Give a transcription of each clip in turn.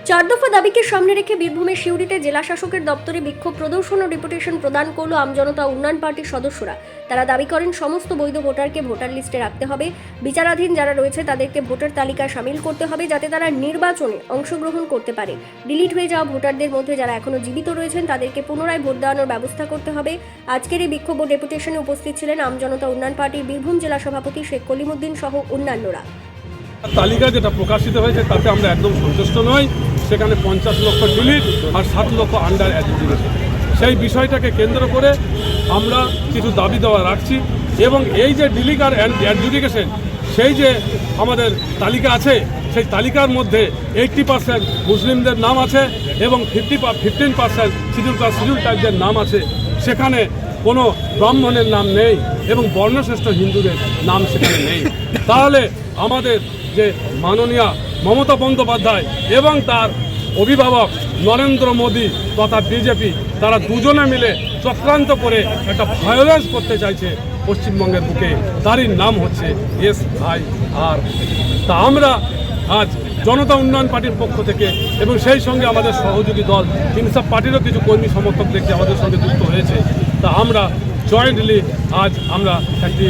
চার দফা দাবিকে সামনে রেখে বীরভূমের সিউড়িতে জেলা শাসকের দপ্তরে বিক্ষোভ প্রদর্শন ও ডেপুটেশন প্রদান করল আমজনতা উন্নয়ন পার্টির সদস্যরা। তারা দাবি করেন সমস্ত বৈধ ভোটারকে ভোটার লিস্টে রাখতে হবে, বিচারাধীন যারা রয়েছে তাদেরকে ভোটার তালিকায় সামিল করতে হবে যাতে তারা নির্বাচনে অংশগ্রহণ করতে পারে। ডিলিট হয়ে যাওয়া ভোটারদের মধ্যে যারা এখনো জীবিত রয়েছেন তাদেরকে পুনরায় ভোট দেওয়ানোর ব্যবস্থা করতে হবে। আজকের এই বিক্ষোভ ও ডেপুটেশনে উপস্থিত ছিলেন আমজনতা উন্নয়ন পার্টির বীরভূম জেলা সভাপতি শেখ কলিমুদ্দিন সহ অন্যান্যরা। তালিকা যেটা প্রকাশিত হয়েছে তাতে আমরা একদম সন্তুষ্ট নই। সেখানে 50 লক্ষ ডিলিট আর 7 লক্ষ আন্ডার অ্যাডজুডিকেশন, সেই বিষয়টাকে কেন্দ্র করে আমরা কিছু দাবি দেওয়া রাখছি। এবং এই যে ডিলিট আর অ্যাডজুডিকেশন, সেই যে আমাদের তালিকা আছে, সেই তালিকার মধ্যে 80% মুসলিমদের নাম আছে এবং 15% শিডিউল ট্রাইবদের নাম আছে। সেখানে কোনো ব্রাহ্মণের নাম নেই এবং বর্ণশ্রেষ্ঠ হিন্দুদের নাম সেখানে নেই। তাহলে আমাদের যে মাননীয় মমতা বন্দ্যোপাধ্যায় এবং তার অভিভাবক নরেন্দ্র মোদী তথা বিজেপি, তারা দুজনে মিলে চক্রান্ত করে একটা ভায়োলেন্স করতে চাইছে পশ্চিমবঙ্গের বুকে। তারই নাম হচ্ছে SIR। তা আমরা আজ জনতা উন্নয়ন পার্টির পক্ষ থেকে এবং সেই সঙ্গে আমাদের সহযোগী দল ইনসাফ পার্টিরও কিছু কর্মী সমর্থক দেখে আমাদের সঙ্গে যুক্ত হয়েছে। তা আমরা জয়েন্টলি আজ আমরা একটি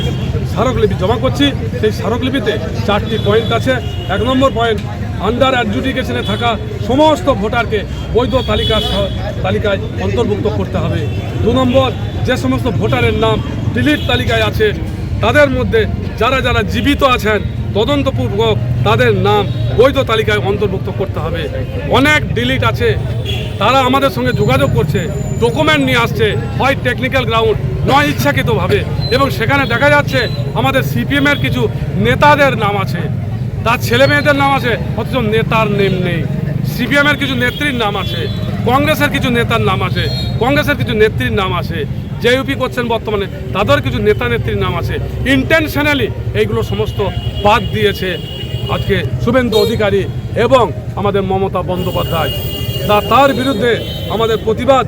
স্মারকলিপি জমা করছি। সেই স্মারকলিপিতে 4টি পয়েন্ট আছে। 1 নম্বর পয়েন্ট, আন্ডার অ্যাডজুডিকেশনে থাকা সমস্ত ভোটারকে বৈধ তালিকায় অন্তর্ভুক্ত করতে হবে। 2 নম্বর, যে সমস্ত ভোটারের নাম ডিলিট তালিকায় আছে তাদের মধ্যে যারা যারা জীবিত আছেন তদন্তপূর্বক তাদের নাম বৈধ তালিকায় অন্তর্ভুক্ত করতে হবে। অনেক ডিলিট আছে, তারা আমাদের সঙ্গে যোগাযোগ করছে, ডকুমেন্ট নিয়ে আসছে, হয় টেকনিক্যাল গ্রাউন্ড নয় ইচ্ছাকৃতভাবে, এবং সেখানে দেখা যাচ্ছে আমাদের CPM-এর কিছু নেতাদের নাম আছে, তার ছেলে মেয়েদের নাম আছে, অথচ নেতার নেম নেই। CPM-এর কিছু নেত্রীর নাম আছে, কংগ্রেসের কিছু নেতার নাম আছে, কংগ্রেসের কিছু নেত্রীর নাম আছে, JUP করছেন বর্তমানে তাদের কিছু নেতা নেত্রীর নাম আছে। ইন্টেনশনালি এইগুলো সমস্ত বাদ দিয়েছে আজকে শুভেন্দু অধিকারী এবং আমাদের মমতা বন্দ্যোপাধ্যায়। তার বিরুদ্ধে আমাদের প্রতিবাদ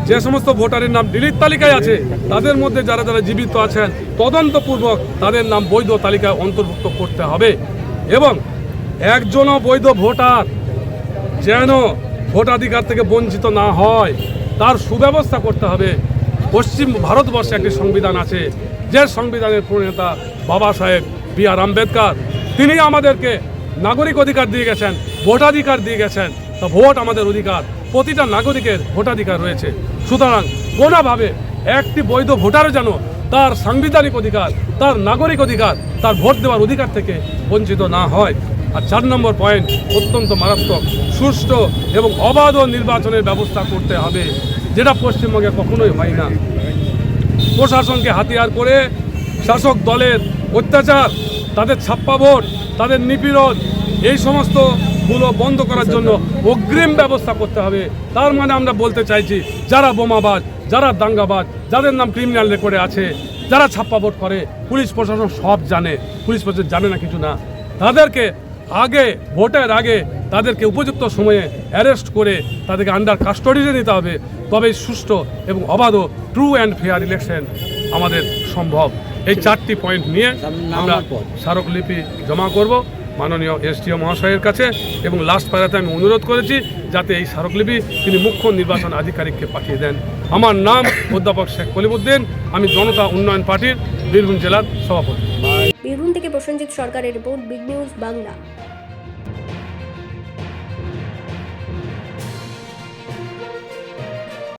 যে সমস্ত ভোটারের নাম ডিলিট তালিকায় আছে তাদের মধ্যে যারা যারা জীবিত আছেন তদন্তপূর্বক তাদের নাম বৈধ তালিকায় অন্তর্ভুক্ত করতে হবে এবং একজনও বৈধ ভোটার যেন ভোটাধিকার থেকে বঞ্চিত না হয় তার সুব্যবস্থা করতে হবে। পশ্চিম ভারতবর্ষে একটি সংবিধান আছে, যে সংবিধানের প্রণেতা বাবা সাহেব B.R. আম্বেদকর, তিনি আমাদেরকে নাগরিক অধিকার দিয়ে গেছেন, ভোটাধিকার দিয়ে গেছেন। তা ভোট আমাদের অধিকার, প্রতিটা নাগরিকের ভোটাধিকার রয়েছে। সুতরাং কোনোভাবে একটি বৈধ ভোটারও যেন তার সাংবিধানিক অধিকার, তার নাগরিক অধিকার, তার ভোট দেওয়ার অধিকার থেকে বঞ্চিত না হয়। আর 4 নম্বর পয়েন্ট অত্যন্ত মারাত্মক, সুষ্ঠু এবং অবাধ নির্বাচনের ব্যবস্থা করতে হবে, যেটা পশ্চিমবঙ্গে কখনোই হয় না। প্রশাসনকে হাতিয়ার করে শাসক দলের অত্যাচার, তাদের ছাপ্পা ভোট, তাদের নিপীড়ন, এই সমস্তগুলো বন্ধ করার জন্য অগ্রিম ব্যবস্থা করতে হবে। তার মানে আমরা বলতে চাইছি, যারা বোমাবাজ, যারা দাঙ্গাবাজ, যাদের নাম ক্রিমিনাল রেকর্ডে আছে, যারা ছাপ্পা ভোট করে, পুলিশ প্রশাসন সব জানে, পুলিশ প্রশাসন জানে না কিছু না, তাদেরকে আগে ভোটের আগে তাদেরকে উপযুক্ত সময়ে অ্যারেস্ট করে তাদেরকে আন্ডার কাস্টডিতে নিতে হবে। তবেই সুষ্ঠু এবং অবাধ ট্রু অ্যান্ড ফেয়ার ইলেকশন আমাদের সম্ভব। এই 4টি পয়েন্ট নিয়ে আমরা স্মারকলিপি জমা করব মাননীয় SDO মহাশয়ের কাছে এবং লাস্ট প্যারাতে আমি অনুরোধ করেছি যাতে এই স্মারকলিপি তিনি মুখ্য নির্বাচন আধিকারিককে পাঠিয়ে দেন। আমার নাম অধ্যাপক শেখ কলিমুদ্দিন, আমি জনতা উন্নয়ন পার্টির বীরভূম জেলার সভাপতি। বীরভূম থেকে প্রসেনজিৎ সরকারের রিপোর্ট, বিগ নিউজ বাংলা।